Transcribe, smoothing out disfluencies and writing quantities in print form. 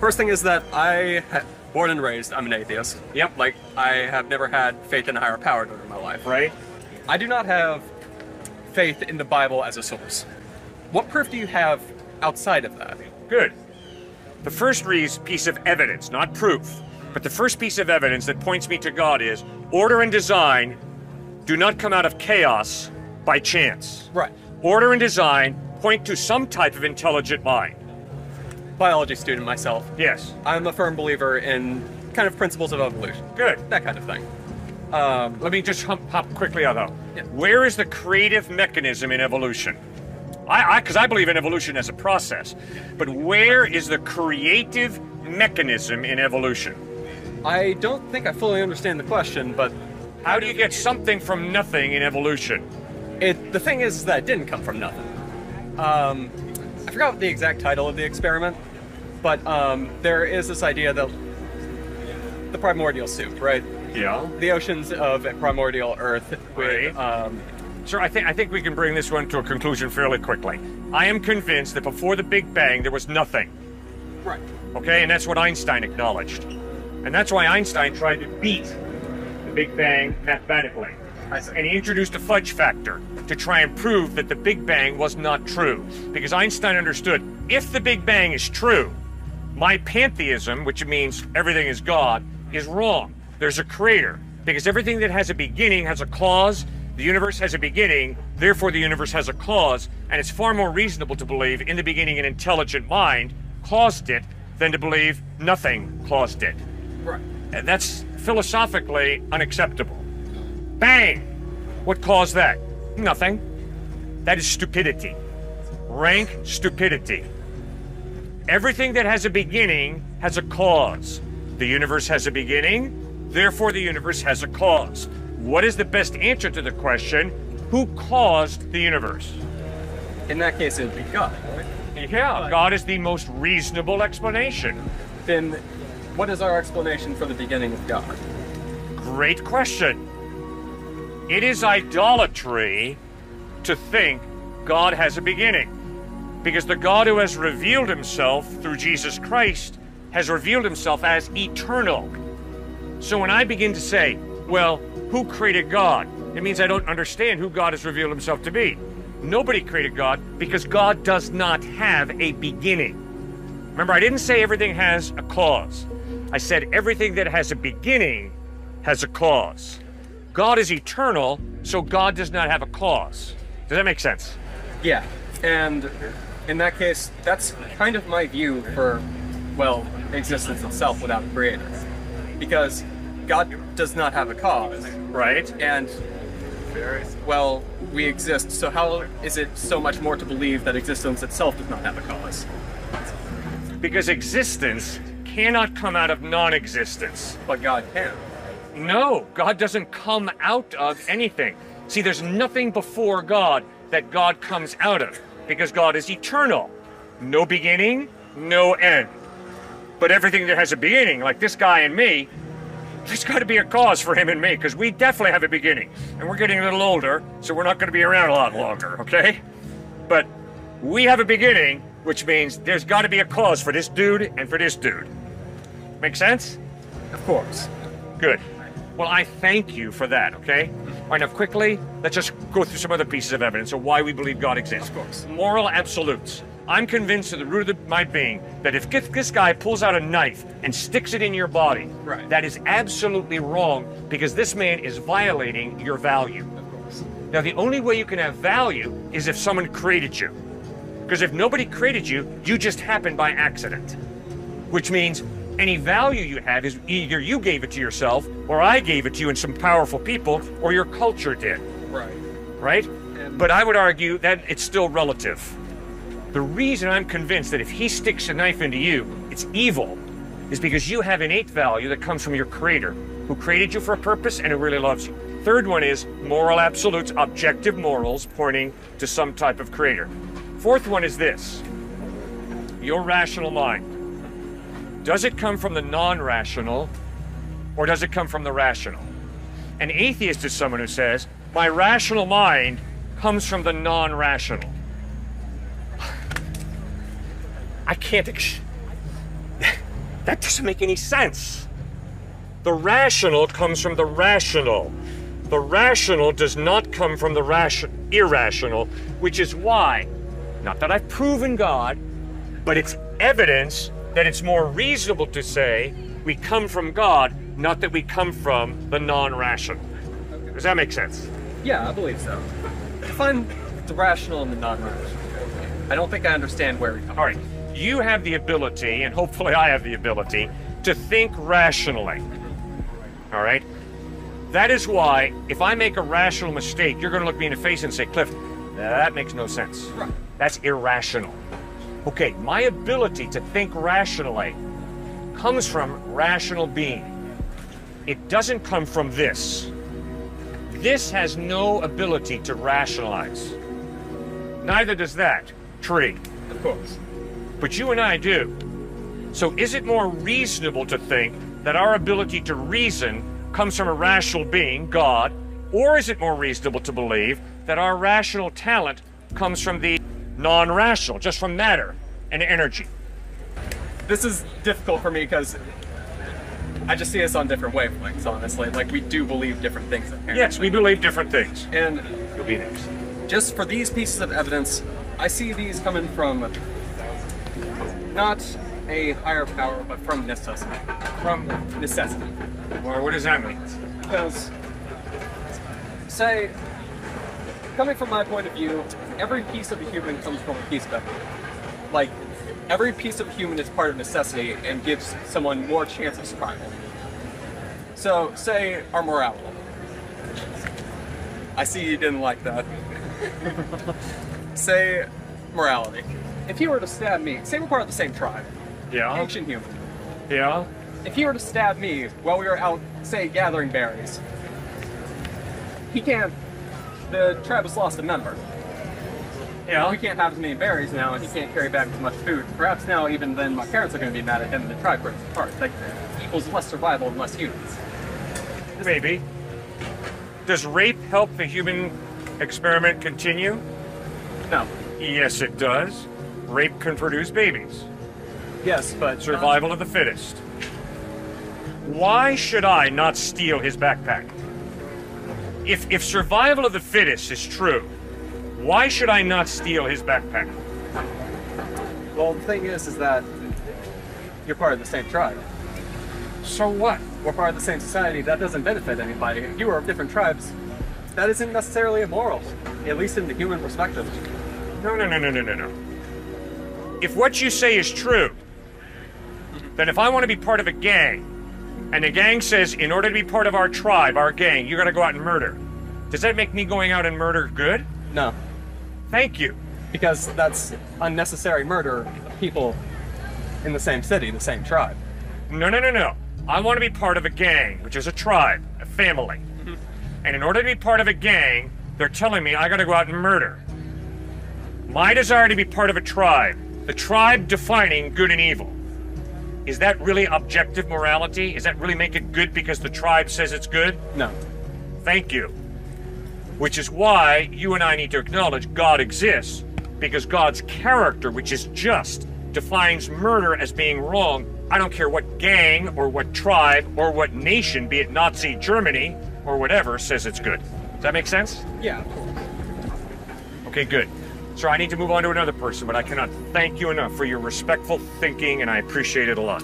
First thing is that born and raised, I'm an atheist. Yep. Like, I have never had faith in a higher power during my life. Right? I do not have faith in the Bible as a source. What proof do you have outside of that? Good. The first piece of evidence, not proof, but the first piece of evidence that points me to God is order and design do not come out of chaos by chance. Right. Order and design point to some type of intelligent mind. Biology student myself. Yes. I'm a firm believer in kind of principles of evolution. Good. That kind of thing. Let me just hop quickly on though. Yeah. Where is the creative mechanism in evolution? Because I believe in evolution as a process, but where is the creative mechanism in evolution? I don't think I fully understand the question, but How do you get something from nothing in evolution? the thing is that it didn't come from nothing. I forgot the exact title of the experiment, but there is this idea that the primordial soup, right? Yeah. The oceans of a primordial Earth with Right. Sir, I think we can bring this one to a conclusion fairly quickly. I am convinced that before the Big Bang, there was nothing. right. Okay, and that's what Einstein acknowledged. And that's why Einstein tried to beat the Big Bang mathematically. I see. And he introduced a fudge factor to try and prove that the Big Bang was not true. Because Einstein understood, if the Big Bang is true, my pantheism, which means everything is God, is wrong. There's a creator. Because everything that has a beginning has a cause. The universe has a beginning, therefore the universe has a cause, and it's far more reasonable to believe in the beginning an intelligent mind caused it than to believe nothing caused it. Right. And that's philosophically unacceptable. Bang! What caused that? Nothing. That is stupidity. Rank stupidity. Everything that has a beginning has a cause. The universe has a beginning, therefore the universe has a cause. What is the best answer to the question, who caused the universe? In that case, it would be God, right? Yeah, God is the most reasonable explanation. Then, what is our explanation for the beginning of God? Great question. It is idolatry to think God has a beginning. Because the God who has revealed himself through Jesus Christ has revealed himself as eternal. So when I begin to say, well, who created God? It means I don't understand who God has revealed himself to be. Nobody created God because God does not have a beginning. Remember, I didn't say everything has a cause. I said everything that has a beginning has a cause. God is eternal, so God does not have a cause. Does that make sense? Yeah, and in that case, that's kind of my view for, well, existence itself without a creator. Because God does not have a cause, Right? and, well, we exist, so how is it so much more to believe that existence itself does not have a cause? Because existence cannot come out of non-existence. But God can. No, God doesn't come out of anything. See, there's nothing before God that God comes out of, because God is eternal. No beginning, no end. But everything that has a beginning, like this guy and me, there's got to be a cause for him and me, because we definitely have a beginning. And we're getting a little older, so we're not going to be around a lot longer, okay? But we have a beginning, which means there's got to be a cause for this dude and for this dude. Make sense? Of course. Good. Well, I thank you for that, okay? All right, now quickly, let's just go through some other pieces of evidence of why we believe God exists. Of course. Moral absolutes. I'm convinced to the root of my being that if this guy pulls out a knife and sticks it in your body, Right. that is absolutely wrong because this man is violating your value. Of course. Now, the only way you can have value is if someone created you. Because if nobody created you, you just happened by accident. Which means any value you have is either you gave it to yourself, or I gave it to you and some powerful people, or your culture did, Right. right? And- But I would argue that it's still relative. The reason I'm convinced that if he sticks a knife into you, it's evil, is because you have innate value that comes from your creator, who created you for a purpose and who really loves you. Third one is moral absolutes, objective morals pointing to some type of creator. Fourth one is this, your rational mind. Does it come from the non-rational, or does it come from the rational? An atheist is someone who says, my rational mind comes from the non-rational. That doesn't make any sense. The rational comes from the rational. The rational does not come from the irrational, which is why, not that I've proven God, but it's evidence that it's more reasonable to say we come from God, not that we come from the non-rational. Does that make sense? Yeah, I believe so. Define the rational and the non-rational. I don't think I understand where we come from. All right, you have the ability, and hopefully I have the ability, to think rationally. All right? That is why, if I make a rational mistake, you're going to look me in the face and say, Cliff, that makes no sense. Right. That's irrational. Okay, my ability to think rationally comes from rational being. It doesn't come from this. This has no ability to rationalize. Neither does that tree. Of course. But you and I do. So is it more reasonable to think that our ability to reason comes from a rational being, God, or is it more reasonable to believe that our rational talent comes from the non-rational, just from matter and energy? This is difficult for me because I just see us on different wavelengths, honestly. Like, we do believe different things, apparently. Yes, we believe different things. And You'll be next. just for these pieces of evidence, I see these coming from not a higher power, but from necessity. From necessity. Well, what does that mean? Because, say, coming from my point of view, every piece of a human comes from a piece of evidence. Like, every piece of a human is part of necessity and gives someone more chance of survival. So, say our morality. I see you didn't like that. Say morality. If you were to stab me, say we're part of the same tribe, Yeah? ancient human. Yeah? If he were to stab me while we were out, say, gathering berries, he can't. The tribe has lost a member. Yeah? We can't have as many berries now, and he can't carry back as much food. Perhaps now, even then, my parents are going to be mad at him, and the tribe breaks apart. That equals less survival and less humans. Maybe. Does rape help the human experiment continue? No. Yes, it does. Rape can produce babies. Yes, but Survival of the fittest. Why should I not steal his backpack? If survival of the fittest is true, why should I not steal his backpack? Well, the thing is that you're part of the same tribe. So what? We're part of the same society. That doesn't benefit anybody. If you are of different tribes, that isn't necessarily immoral, at least in the human perspective. No. If what you say is true, then if I want to be part of a gang, and the gang says, in order to be part of our tribe, our gang, you gotta go out and murder, does that make me going out and murder good? No, Thank you. because that's unnecessary murder of people in the same city, the same tribe. No. I want to be part of a gang, which is a tribe, a family. And in order to be part of a gang, they're telling me I gotta go out and murder. My desire to be part of a tribe, the tribe defining good and evil. Is that really objective morality? Does that really make it good because the tribe says it's good? No. Thank you. Which is why you and I need to acknowledge God exists, because God's character, which is just, defines murder as being wrong. I don't care what gang or what tribe or what nation, be it Nazi Germany or whatever, says it's good. Does that make sense? Yeah. Okay, good. So I need to move on to another person, but I cannot thank you enough for your respectful thinking, and I appreciate it a lot.